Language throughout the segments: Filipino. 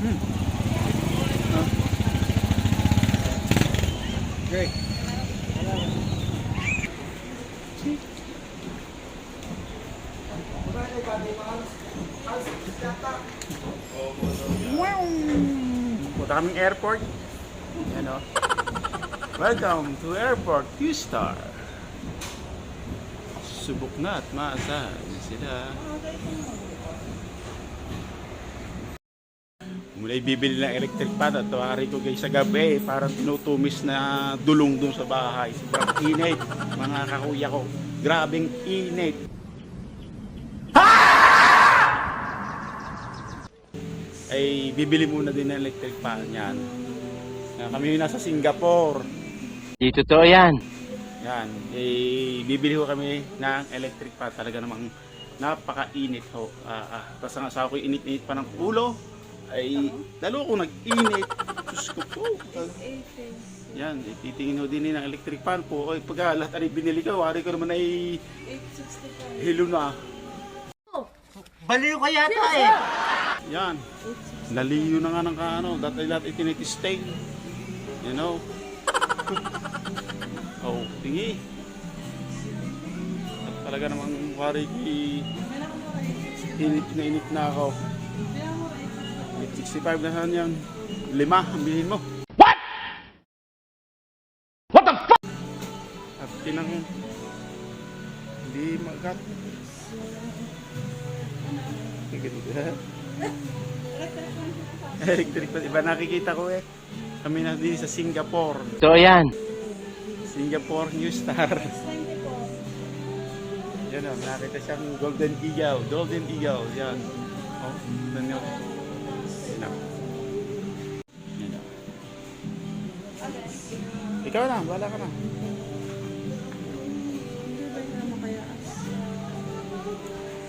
Okay. Punta kaming airport. Yan o. Welcome to airport Q-Star. Subok na at maasahan sila. Mula ibibili ng electric pan at tuwari ko guys sa gabi parang tinutumis na dulong dun sa bahay. Sobrang init mga kakuya ko. Grabing init. Ay bibili muna din ng electric pan yan. Kami nasa Singapore. Di totoo yan. Yan, bibili ko kami ng electric pan. Talaga namang napakainit ho. Tapos ang asawa ko init-init pa ng ulo. Ay lalo ako nag-init. Diyos ko po. Yan, titingin ho din ng electric pan po. Ay pagka lahat ay binili ko, wari ko naman ay 865. Hilo na. Baliw ka yata eh. Yan. Naliyo na nga ng kaano. Dati lahat itinitistay. You know. Oh, tingi. At talaga namang wari init na ako. 65 na saan yan. 5 ang bilhin mo. What? What the fuck? At tinang hindi magat. Electric pan. Iba nakikita ko eh. Kami na din sa Singapore. Totoo yan. Singapore New Star. Yan o, nakita siyang Golden Eagle. Golden Eagle, yan. Oh, yan o. Yan o. Yan o. Ikaw na, bahala ka na.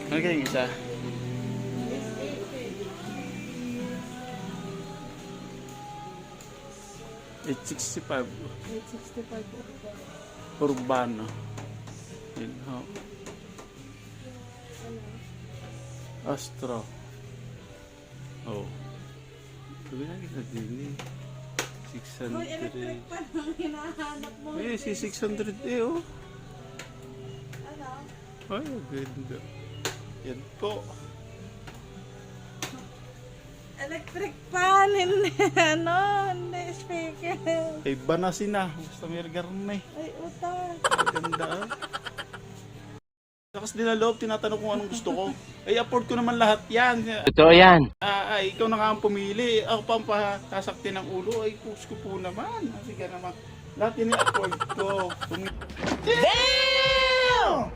Ano kayo yung isa? $865. 865 Urbano. Yun ho. Astro. Oh. Sabi na kita din eh. 600. Hoy, electric pan ang hinahanap mo. Eh, si 600 eh oh. Ano? Ay, ganda. Yan po. Electric pan, hindi ano, hindi speaker. Ay, banasin na. Basta may garnay. Ay, utang. Ganda ah. Lakas din na loob, tinatanong kung anong gusto ko. Ay, afford ko naman lahat yan. Totoo yan. Ay, ikaw na nga ang pumili. Ako pa ang pasakti ng ulo. Ay, push ko po naman. Sige naman. Lahat yun i-afford ko. Damn!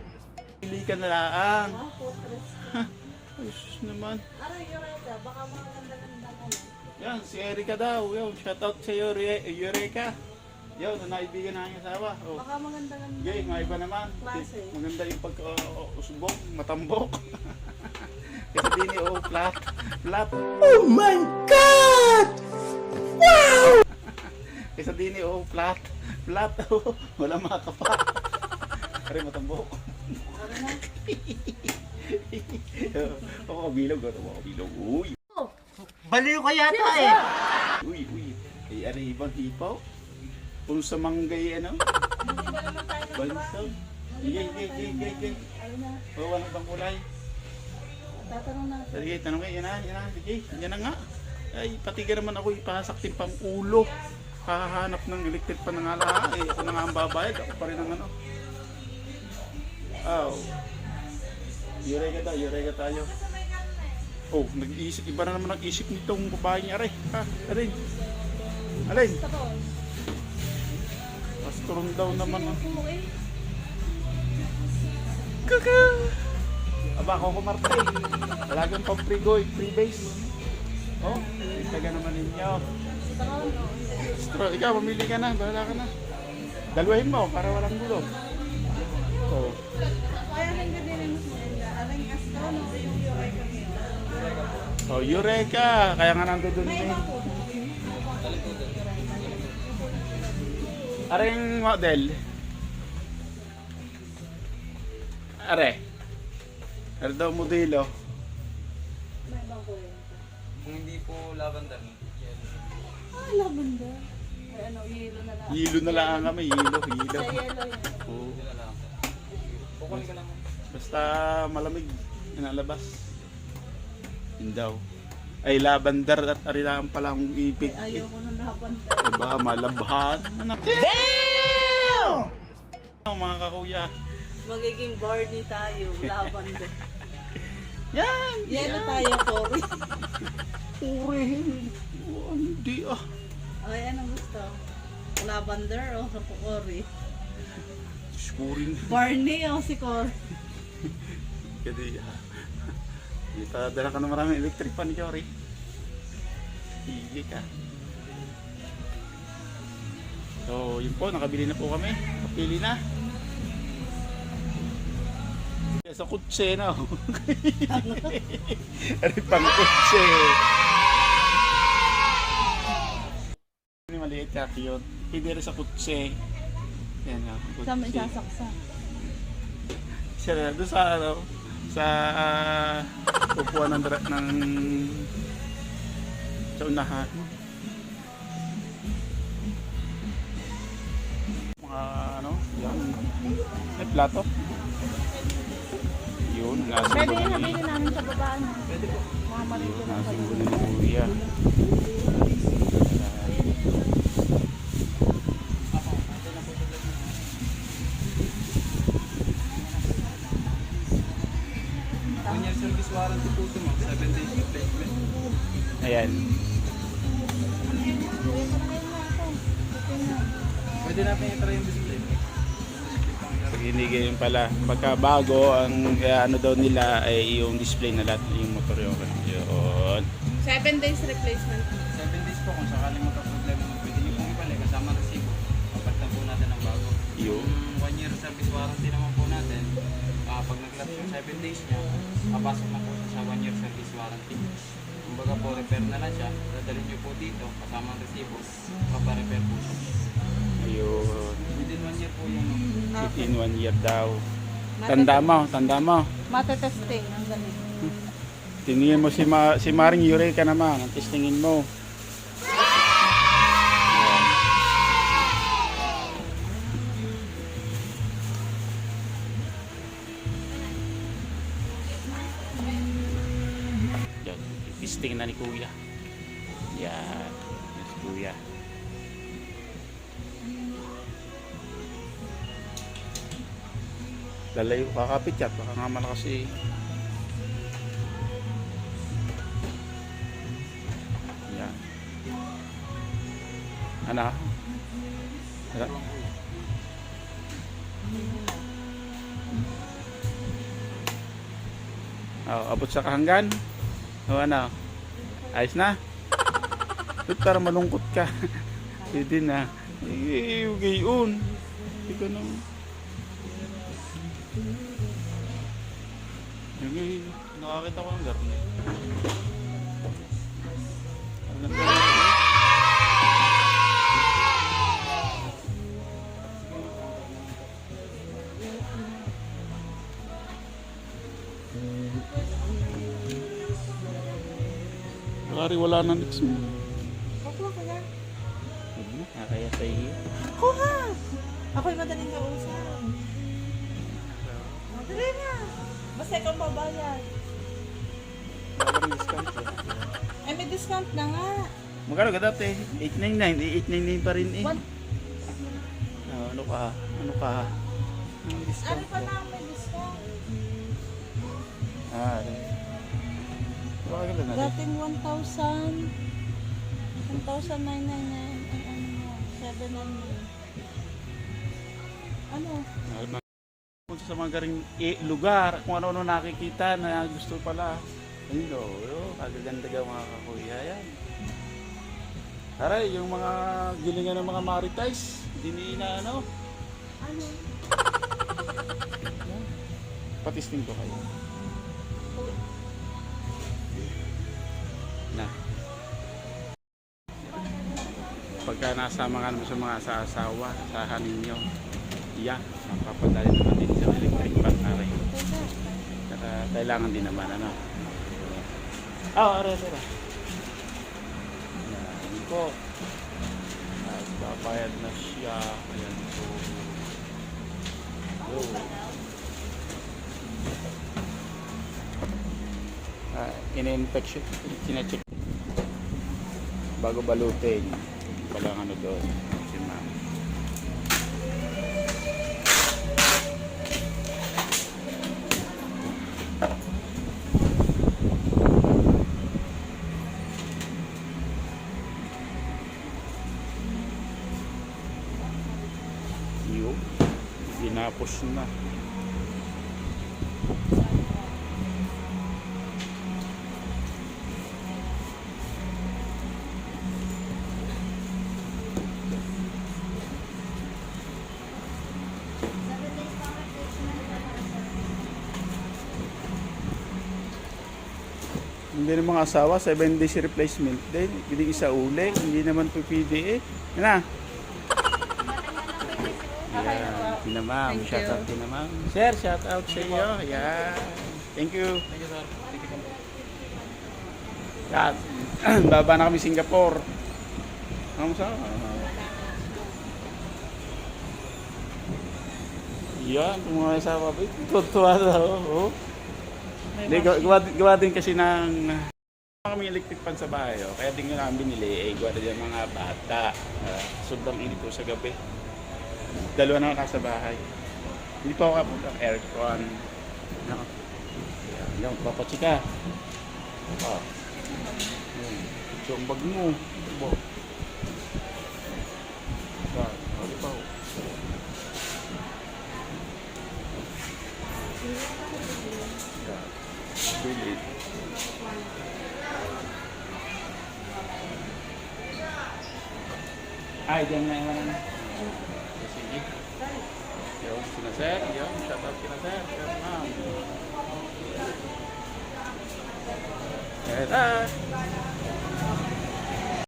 Pili ka na lang. Ah, putres. Ay, sus naman. Aray, Eureka, baka mga ganda-ganda ka na. Yan, si Erika daw. Yo, shout out sa iyo, Eureka. Yo, na naibigan na ang asawa. Oh. Baka maganda-ganda. Okay, mga iba naman. Klase. Maganda yung pagka-usbong, matambok. Kasi din oh, flat. Flat. Oh my God! Wow! Kasi din oh, flat. Flat oh. Wala makakapa. Kaya matambok. Ano na? Ako kabilog. Uy. Baliw ka yata eh. Uy. Ay, ano ibang hipaw? Kung sa manggay, ano? Hindi ba naman tayo Balisaw. Gay. Ano na? Oh, walang bang kulay. Tatanong natin. Sige, tanong kayo, yan na. Sige, yan na nga. Ay, pati ka naman ako ipasaktin pang ulo. Hahanap ng electric pa na nga lahat. Eh, ako na nga ang babayad. Ako pa rin ang ano. Oh. Eureka tayo. Oh, nag-iisip. Iba na naman nag-isip nitong babae niya. Aray, ha? Alin? Tapos. Astron daw naman. Oo eh. Kaka! Aba, ako kumarte. Talagang pang free base. Oh, itaga naman ninyo. Astro, ikaw, mamili ka na. Bahala ka na. Dalawahin mo para walang gulo. Oh. Kaya nagdadinin mo sa Ella. Alang astrono yung Eureka nila. Oh, Eureka! Kaya nga nandun dun May eh. iba po. Aring model. Are. Are daw modelo. May ibang kulay. Kung hindi po lavender, yellow. Ah, lavender. Ay, ano, yelo na lang. Hilo na lang kami, hilo. Sa yelo yun. Oo. Yun na lang. Kukunin ka lang. Basta malamig, inalabas. Yun daw. Ay, lavender at arilaan pala ang ipit. Ay, ayoko ng lavender. Diba, malabhan. Damn! Mga kakuya. Magiging Barney tayo, lavender. Yan! Yelo tayo, Cory. Urihin. Oh, hindi ah. Ay, ano gusto? Lavender o Cory? Scoring. Barney o si Cory? Kasi dala ka na maraming electric pan ni Jory. Sige ka. So, yun po, nakabili na po kami. Kapili na. Sa kutse na. Ari pang kutse. Ini maliit ka yun. Hindi rin sa kutse. Yan nga. Saan mo isasaksa? Siya doon sa ano, sa upuan ng sa unahan. Mga ano, yan. May plato. Yun, nasa Pwede yung nabili namin sa babaan. Pwede po. Mga marito na nasa kayo. ni Kuya. One year service warranty po ito, ma'am. 7 days replacement. Ayan. Pwede natin i-try yung display. Pag hindi ganyan pala, pagka bago, ang ano daw nila ay yung display na lahat, yung motor yun. Yun. 7 days replacement. 7 days po kung sakaling magka-problema mo. Pwede nyo pong ibalik kasama ang resibo. Kapalitan po natin ng bago. Yun. Yung 1 year service warranty naman po natin, pag nag-lapse yung 7 days niya, papasok na po siya sa 1 year service warranty. Kumbaga po, repair na lang siya. Dadalhin nyo po dito, kasama ang resibo. Paparepair po siya. Ayun. Within 1 year po yung In 1 year daw. Tanda mo. Matetesting ang galing. Tingin mo si Maring Eureka naman, ang testingin mo. Yan, testing na ni Kuya. Yan, yes, Kuya. Lalayo, kakapit yan, baka nga malakas eh. Yan. Ano? Ano? Oh, abot sa kahanggan. O ano? Ayos na? Ba't para malungkot ka? Hindi na. Gayon. Hindi ka na. Yung nakakita ko ng garni. Ang ganda na. Bakari wala na next mo. Kuha ka na. Kaya tayo. Kuha! Ako'y madaling kausap. Madali na. Basta ikaw babayad. Walang discount eh. Ay, may discount na nga. Magkano ka dati? 899. 899 pa rin eh. What? Ano ka? Ano ka? Ang Ano discount pa ko. na may discount? Bakit na natin? Dating 1,000. 1,999. Ang ano mo? 7 ano? Punta sa mga garing lugar, kung ano-ano nakikita na gusto pala. Ayun o, kagaganda ka mga kakuya. Yan. Aray, yung mga gilingan ng mga maritais, hindi na ano. Ano? Patisting ko kayo. Na. Pagka nasama ka naman sa mga asawa, asahan ninyo, yan, mapapadali naman din sa electric pan na rin. Kaya kailangan din naman, ano. Ah, aray. po. Nagbabayad na siya. Ayan po. Yo. In-infection. Chinecheck. Bago balutin. Walang ano doon. Si ma'am. Yo. Ginapos na. Hindi ng mga asawa, 7 days replacement din. Hindi isa uli, hindi naman po PDA. Yan na. Yan, Tina Ma'am. Thank Shout you. out Tina Ma'am. Sir, shout out sa iyo. Yan. Thank you. Thank you, sir. Thank you. Yan. Baba na kami Singapore. Ano sa? Yan, kung mga asawa. Tutuwa daw. Oh. Hindi, gawa din kasi ng kami electric fan sa bahay, oh. Kaya din nga namin binili, gawa din yung mga bata. Sobrang init po sa gabi. Dalawa na ako nasa bahay. Hindi pa ako kapag ang aircon. No. Yan, papachika. Oh. Ito ang bag mo. Bo. Yan, ano pa? Yan. Bilit. Ay, dyan na yung sige. Yo, sina sir. Yo, shout out sina sir. Yo, ma'am. Yes,